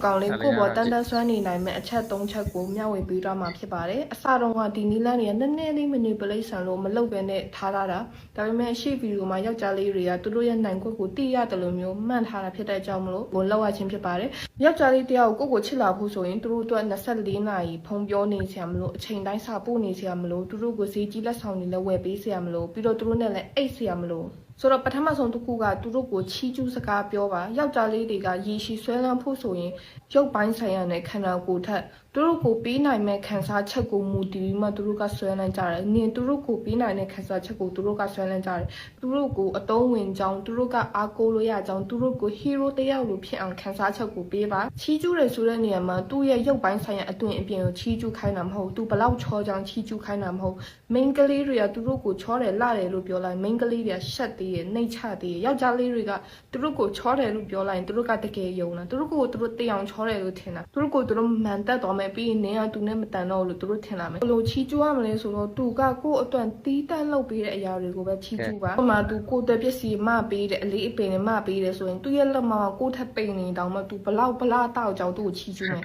ကောင်လေးကိုပေါ်တန်တန်ဆွမ်းနေနိုင်မဲ့အချက်၃ချက်ကိုမျှဝေပေးတော့မှာဖြစ်ပါတယ်အစတော့ကဒီနီလန်းတွေကနည်းနည်းလေး manipulation လို့မလုပ်ဘဲနဲ့ထားတာဒါပေမဲ့ရှေ့ဗီဒီယိုမှာယောက်ျားလေးတွေကသူတို့ရဲ့နိုင်ခွက်ကိုတိရတယ်လို့မျိုးမှန်ထားတာဖြစ်တဲ့အကြောင်းမလို့ကိုလောက်ရချင်းဖြစ်ပါတယ်ယောက်ျားလေးတယောက်ကိုချစ်လာဖို့ဆိုရင်သူတို့အတွက်24နာရီဖုံပြောနေစရာမလို့အချိန်တိုင်းစာပို့နေစရာမလို့သူတို့ကိုဈေးကြီးလက်ဆောင်တွေလည်းဝယ်ပေးစရာမလို့ပြီးတော့သူတို့နဲ့လည်းအိတ်စရာမလို့ဆိုတော့ပထမဆုံးတစ်ခုကသူတို့ကိုချီးကျူးစကားပြောပါယောက်ျားလေးတွေကရေရှည်ဆွဲလန်းဖို့ဆိုရင်ရုပ်ပိုင်းဆိုင်ရာနဲ့ခန္ဓာကိုယ်ထက်သူတို့ကိုပေးနိုင်မဲ့ခံစားချက်ကိုမူတည်ပြီးမှသူတို့ကဆွဲလန်းကြတယ်။နင်သူတို့ကိုပေးနိုင်တဲ့ခံစားချက်ကိုသူတို့ကဆွဲလန်းကြတယ်။သူတို့ကိုအတုံးဝင်ကြောင်းသူတို့ကအားကိုးလို့ရကြောင်းသူတို့ကို hero တယောက်လိုဖြစ်အောင်ခံစားချက်ကိုပေးပါ။ချီးကျူးတယ်ဆိုတဲ့နေရာမှာသူ့ရဲ့ရုပ်ပိုင်းဆိုင်ရာအတွင်အပြင်ကိုချီးကျူးခိုင်းတာမဟုတ်။သူဘလောက်ချောကြောင်းချီးကျူးခိုင်းတာမဟုတ်။ main ကလေးတွေကသူတို့ကိုချောတယ်လှတယ်လို့ပြောလိုက် main ကလေးတွေကရှက်သေးရဲ့နှိတ်ချသေးရဲ့ယောက်ျားလေးတွေကသူတို့ကိုချောတယ်လို့ပြောလိုက်ရင်သူတို့ကတကယ်ယုံလားသူတို့ကိုသူတို့တေးအောင်ချောတယ်လို့ထင်တာသူတို့ကိုသူတို့မှန်တက်သွားမယ်ပြီးရင်နင်ကသူနဲ့မတန်တော့လို့သူတို့ထင်လာမယ်ဘယ်လိုချီးကျူးရမလဲဆိုတော့သူကကိုယ့်အတွက်တီးတန့်လုပ်ပေးတဲ့အရာတွေကိုပဲချီးကျူးပါဟိုမှာသူကိုယ်တဲ့ပစ္စည်းမပေးတယ်အလေးအပင်နဲ့မပေးတယ်ဆိုရင်သူ့ရဲ့လက်မှာကိုယ့်ထက်ပိန်နေတောင်မှသူဘလောက်တောက်ကြောင်သူ့ကိုချီးကျူးမယ်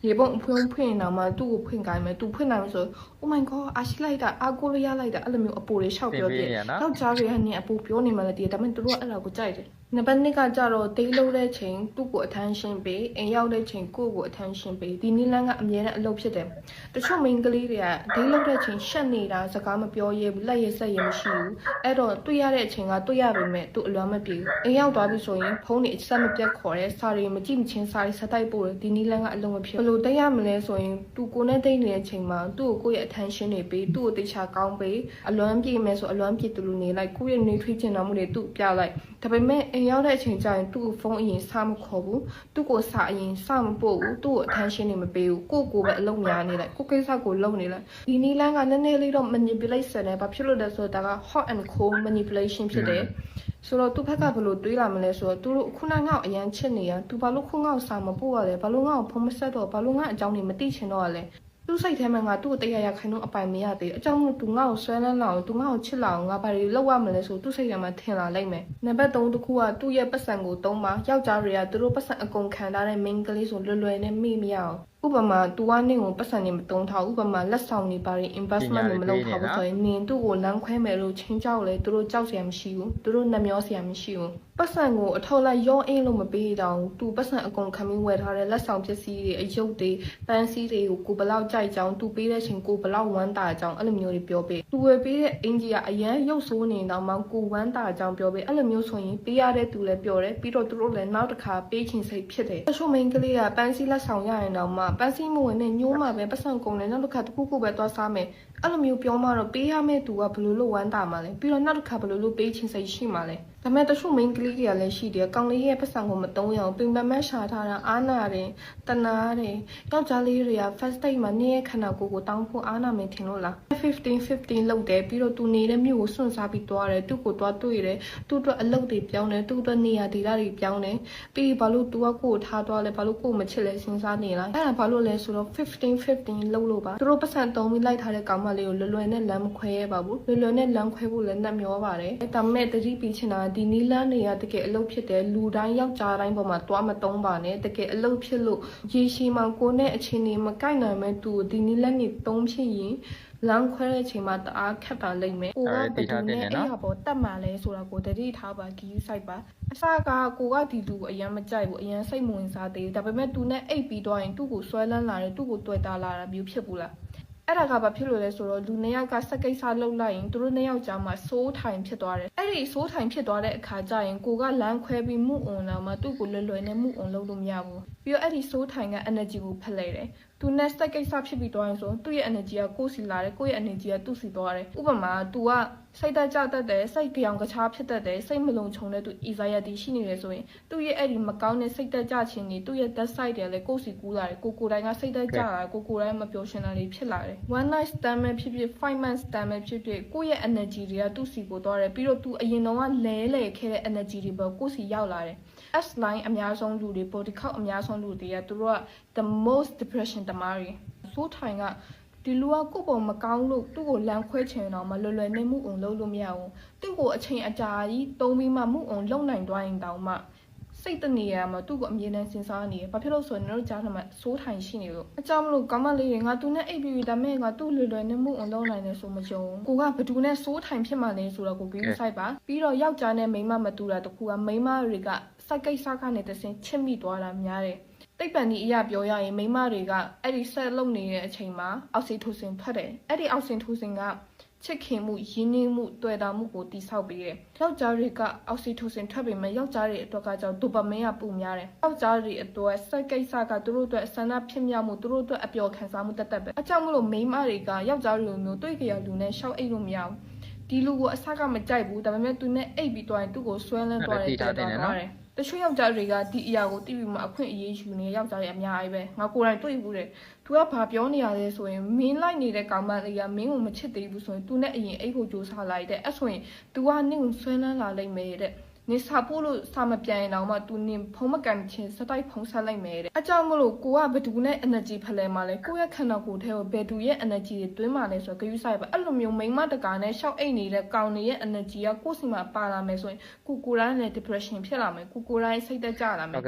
ရေပုံဖွင့်နေတော့မှသူ့ကိုဖွင့်ခိုင်းမယ်သူဖွင့်နိုင်လို့ဆို Oh my god အားရှိလိုက်တာအားကိုလို့ရလိုက်တာအဲ့လိုမျိုးအပူတွေရှောက်ပြောပြယောက်ျားတွေကနေအပူပြောနေမှလည်းတည်းဒါပေမဲ့သူတို့ကအဲ့ဒါကိုကြိုက်တယ်နံပါတ်2ကကြတော့ဒေးလို့တဲ့ချိန်သူ့ကို attention ပေးအိမ်ရောက်တဲ့ချိန်ကိုယ့်ကို attention ပေးဒီနီလန်းကအမြဲတမ်းအလုပ်ဖြစ်တယ်တချို့ main ကလေးတွေကဒေးလို့တဲ့ချိန်ရှက်နေတာစကားမပြောရဲဘူးလက်ရဆက်ရမရှိဘူးအဲ့တော့တွေ့ရတဲ့အချိန်ကတွေ့ရပေမဲ့သူ့အလွမ်းမပြေဘူးအိမ်ရောက်သွားပြီဆိုရင်ဖုန်းတွေအဆက်မပြတ်ခေါ်တယ်စာတွေမကြည့်မချင်းစာတွေဆက်တိုက်ပို့တယ်ဒီနီလန်းကအလုံးမဖြစ်ဘယ်လိုတိတ်ရမလဲဆိုရင်သူကိုနဲ့တိတ်နေတဲ့အချိန်မှာသူ့ကိုကိုယ့်ရဲ့ attention တွေပေးသူ့ကိုတိတ်ချကောင်းပေးအလွမ်းပြေမယ်ဆိုအလွမ်းပြေသူလိုနေလိုက်ကိုယ့်ရဲ့နေထွေးချင်တော်မှုတွေသူ့ပြလိုက်ဒါပေမဲ့အိမ်ရောက်တဲ့အချိန်ကျရင်သူ့ကိုဖုန်းအရင်စမခေါ်ဘူးသူ့ကိုစာအရင်စမပို့ဘူးသူ့ကို attention တွေမပေးဘူးကိုပဲအလုံးများနေလိုက်ကိုကိစ္စကိုလုံနေလိုက်ဒီနီလန်းကနည်းနည်းလေးတော့ manipulation နဲ့ဘာဖြစ်လို့လဲဆိုတော့ဒါက hot and cold manipulation ဖြစ်တယ်ဆိုတော့သူ့ဘက်ကဘယ်လိုတွေးလာမလဲဆိုတော့သူတို့ခုနငါ့ကိုအရန်ချစ်နေရသူဘာလို့ခုငါ့ကိုစာမပို့ရလဲဘာလို့ငါ့ကိုဖုန်းမဆက်တော့ဘာလို့ငါ့အကြောင်းတွေမသိချင်တော့ရလဲသူ့စိတ်ထဲမှာငါသူ့ကိုတရားရခိုင်တော့အပိုင်မရသေးအကြောင်းမို့သူငါ့ကိုဆွဲလန်းလာအောင်သူငါ့ကိုချစ်လာအောင်ငါဘာတွေလုပ်ရမလဲဆိုသူ့စိတ်ထဲမှာထင်လာလိမ့်မယ်နံပါတ်3တစ်ခုကသူ့ရဲ့ပတ်စံကိုသုံးပါယောက်ျားတွေကသူတို့ပတ်စံအကုန်ခံထားတဲ့ main ကလေးဆိုလွယ်လွယ်နဲ့မေ့မရအောင်ဥပမာ तू ကနင့်ကိုပတ်စံနေမတုံးထားဥပမာလက်ဆောင်နေပါရင် investment တွေမလုပ်ထားဘူးဆိုရင်နင်သူ့ကိုလမ်းခွဲမယ်လို့ချင်းကြောက်လေသူတို့ကြောက်စရာမရှိဘူးသူတို့နှမျောစရာမရှိဘူးပတ်စံကိုအထောက်လိုက်ရောအင်းလို့မပေးတော့ तू ပတ်စံအကုန်ခံပြီးဝယ်ထားတဲ့လက်ဆောင်ပစ္စည်းတွေအယုတ်တွေပန်းစည်းတွေကိုကိုဘလောက်ကြိုက်ကြောင်း तू ပေးတဲ့ချိန်ကိုဘလောက်ဝမ်းတာကြောင်းအဲ့လိုမျိုးတွေပြောပေး तू ဝယ်ပေးတဲ့အင်ဂျီကအရန်ရုပ်ဆိုးနေတော့မှကိုဝမ်းတာကြောင်းပြောပေးအဲ့လိုမျိုးဆိုရင်ပေးရတဲ့ तू လည်းပြောတယ်ပြီးတော့သူတို့လည်းနောက်တစ်ခါပေးချင်စိတ်ဖြစ်တယ်တချို့ main ကလေးကပန်းစည်းလက်ဆောင်ရရင်တော့မှပန်းစည်းမဝင်နဲ့ညိုးမှာပဲပတ်စံကုန်တယ်နောက်တစ်ခါတစ်ခုခုပဲသွားစားမယ်အဲ့လိုမျိုးပြောမှတော့ပေးရမယ့်သူကဘယ်လိုလုပ်ဝမ်းတာမှာလဲပြီးတော့နောက်တစ်ခါဘယ်လိုလုပ်ပေးချင်စိတ်ရှိမှာလဲဒါပေမဲ့တချို့ main ကလေးတွေကလည်းရှိတယ်ကောင်လေးရဲ့ပတ်စံကိုမတုံးရအောင်ပင်ပန်းမရှာထားတာအားနာတယ်တနာတယ်ယောက်ျားလေးတွေက first date မှာနေရဲ့ခန္ဓာကိုယ်ကိုတောင်းဖို့အားနာမယ်ထင်လို့လား15လောက်တယ်ပြီးတော့သူနေတဲ့မြို့ကိုစွန့်စားပြီးသွားတယ်သူ့ကိုသွားတွေ့တယ်သူ့အတွက်အလုပ်တွေပြောင်းတယ်သူ့အတွက်နေရာဒေသတွေပြောင်းတယ်ပြီးဘာလို့ तू ကကိုယ်ထားသွားလဲဘာလို့ကိုယ်မချစ်လဲစဉ်းစားနေလားအဲ့ဒါဘာလို့လဲဆိုတော့15လောက်လို့ပါသူတို့ပတ်စံတုံးပြီးလိုက်ထားတဲ့ကောင်မလေးကိုလွယ်နဲ့လမ်းမခွဲရပါဘူးလွယ်နဲ့လမ်းခွဲဖို့လည်းနှက်မျောပါတယ်ဒါပေမဲ့တတိပီချင်တာဒီနီလန်းနေရတကယ်အလုပ်ဖြစ်တယ်လူတိုင်းယောက်ျားတိုင်းပေါ်မှာတွားမတုံးပါနဲ့တကယ်အလုပ်ဖြစ်လို့ရေရှည်မှာကိုနဲ့အချင်းနေမကိုက်နိုင်မဲ့သူဒီနီလန်းနေတုံးဖြစ်ရင်လမ်းခွဲတဲ့အချိန်မှာတအားခက်ပါလိမ့်မယ်ကိုကဘယ်သူနဲ့အဲ့ရပေါ်တက်မှလဲဆိုတာကိုတတိထားပါဂီယူဆိုင်ပါအစကကိုကဒီလူအရန်မကြိုက်ဘူးအရန်စိတ်မဝင်စားသေးဘူးဒါပေမဲ့သူနဲ့အိတ်ပြီးတော့ရင်သူ့ကိုဆွဲလန်းလာတယ်သူ့ကိုတွေ့တာလာတာမျိုးဖြစ်ဘူးလားအဲ့ဒါကဘာဖြစ်လို့လဲဆိုတော့လူနှစ်ယောက်ကစက်ကိစ္စလှုပ်လိုက်ရင်သူတို့နှစ်ယောက်ကြားမှာစိုးထိုင်ဖြစ်သွားတယ်အဲ့ဒီစိုးထိုင်ဖြစ်သွားတဲ့အခါကျရင်ကိုကလမ်းခွဲပြီးမှုအွန်လာမှသူ့ကိုလွယ်နဲ့မှုအွန်လုပ်လို့မရဘူးပြီးတော့အဲ့ဒီစိုးထိုင်က energy ကိုဖက်လိုက်တယ်သူနဲ့စက်ကိစ္စဖြစ်ပြီးသွားရင်ဆိုသူ့ရဲ့ energy ကကိုယ်စီလာတယ်ကိုယ့်ရဲ့ energy ကသူ့စီသွားတယ်ဥပမာ तू ကစိတ်တက်ကြတတ်တယ်စိတ်ကြောင်ကခြားဖြစ်တတ်တယ်စိတ်မလုံခြုံတဲ့သူ anxiety ရှိနေတယ်ဆိုရင်သူ့ရဲ့အဲ့ဒီမကောင်းတဲ့စိတ်တက်ကြခြင်းတွေသူ့ရဲ့ that side တွေလည်းကိုယ်စီကူးလာတယ်ကိုယ်တိုင်ကစိတ်တက်ကြတာကိုယ်တိုင်မပျော်ရွှင်တာတွေဖြစ်လာတယ် one night stand ပဲဖြစ်ဖြစ် 5 months stand ပဲဖြစ်ဖြစ်ကိုယ့်ရဲ့ energy တွေကသူ့စီကိုသွားတယ်ပြီးတော့ तू အရင်တော့လဲခဲ့တဲ့ energy တွေပဲကိုယ်စီရောက်လာတယ် S line အများဆုံးလူတွေ body count အများဆုံးလူတွေကသူတို့က the most depression တမားတွေဆိုးထိုင်ကဒီလူကကိုယ့်ပေါ်မကောင်းလို့သူ့ကိုလမ်းခွဲချင်တော့မလွယ်နဲ့မှုအောင်လုပ်လို့မရဘူးသူ့ကိုအချိန်အကြာကြီးတုံးပြီးမှမှုအောင်လုပ်နိုင်သွားရင်တောင်မှ စိတ်တနေရမှာသူ့ကိုအမြဲတမ်းစဉ်းစားနေတယ်ဘာဖြစ်လို့ဆိုရင်တို့ကြားထဲမှာစိုးထိုင်ရှိနေလို့အကြောင်းမလို့ကောင်းမလေးတွေငါသူနဲ့အိပ်ပြီးဒါမဲ့ငါသူ့လွယ်လွယ်နဲ့မှုအောင်လုပ်နိုင်တယ်ဆိုမကြုံကိုကဘသူနဲ့စိုးထိုင်ဖြစ်မှလဲဆိုတော့ကိုဂရုစိုက်ပါပြီးတော့ယောက်ျားနဲ့မိန်းမမတူတာတခုကမိန်းမတွေကစိုက်ကိစ္စကနေတဆင်ချစ်မိသွားတာများတယ်တိတ်ပန်ဒီအရာပြောရရင်မိန်းမတွေကအဲ့ဒီဆက်လုံနေတဲ့အချိန်မှာအောက်ဆီထိုစင်ထွက်တယ်အဲ့ဒီအောက်ဆီထိုစင်ကချစ်ခင်မှုရင်းနှီးမှုတွေ့တာမှုကိုတိဆောက်ပေးတယ်။ယောက်ျားတွေကအောက်ဆီထိုစင်ထွက်ပေမဲ့ယောက်ျားတွေအတွက်ကကြောင့်ဒိုပါမင်းကပူများတယ်။ယောက်ျားတွေအတွက်စက်ကိစ္စကသူတို့အတွက်ဆန္ဒဖြစ်မြောက်မှုသူတို့အတွက်အပျော်ခံစားမှုတက်တက်ပဲ။အကြောင်းမလို့မိန်းမတွေကယောက်ျားတွေလိုမျိုးတွေ့ကြရလူနဲ့ရှောက်အိတ်လို့မရဘူး။ဒီလူကိုအဆကမကြိုက်ဘူးဒါပေမဲ့သူနဲ့အိတ်ပြီးသွားရင်သူ့ကိုဆွဲလန်းသွားတယ်တက်သွားတယ်။တချို့ယောက်ျားတွေကဒီအရာကိုတိပြီးမှအခွင့်အရေးယူနေယောက်ျားတွေအများကြီးပဲငါကိုယ်တိုင်တွေ့ဘူးတယ်သူကဘာပြောနေရလဲဆိုရင်မင်းလိုက်နေတဲ့ကောင်မလေးကမင်းကိုမချစ်သေးဘူးဆိုရင်သူနဲ့အရင်အိတ်ကိုကြိုးစားလိုက်တဲ့အဲ့ဆိုရင် तू ကနင့်ကိုဆွဲလန်းလာလိမ့်မယ်တဲ့နေစာပို့လို့စာမပြန်ရင်တော့မှ तू နင်ဖုံးမကန်ချင်းစတိုက်ဖုံးဆက်လိုက်မယ်တဲ့အကြောင်းမလို့ကိုကဘသူနဲ့ energy ဖလဲမှာလဲကိုရဲ့ခန္ဓာကိုယ်ထဲကိုဘယ်သူရဲ့ energy တွေတွင်းမှာလဲဆိုတော့ဂရုစိုက်ပါအဲ့လိုမျိုးမိန်းမတကာနဲ့ရှောက်အိတ်နေတဲ့ကောင်တွေရဲ့ energy ကကိုယ့်စီမှာပါလာမယ်ဆိုရင်ကိုယ်တိုင်းနဲ့ depression ဖြစ်လာမယ်ကိုယ်တိုင်းစိတ်သက်ကြလာမယ်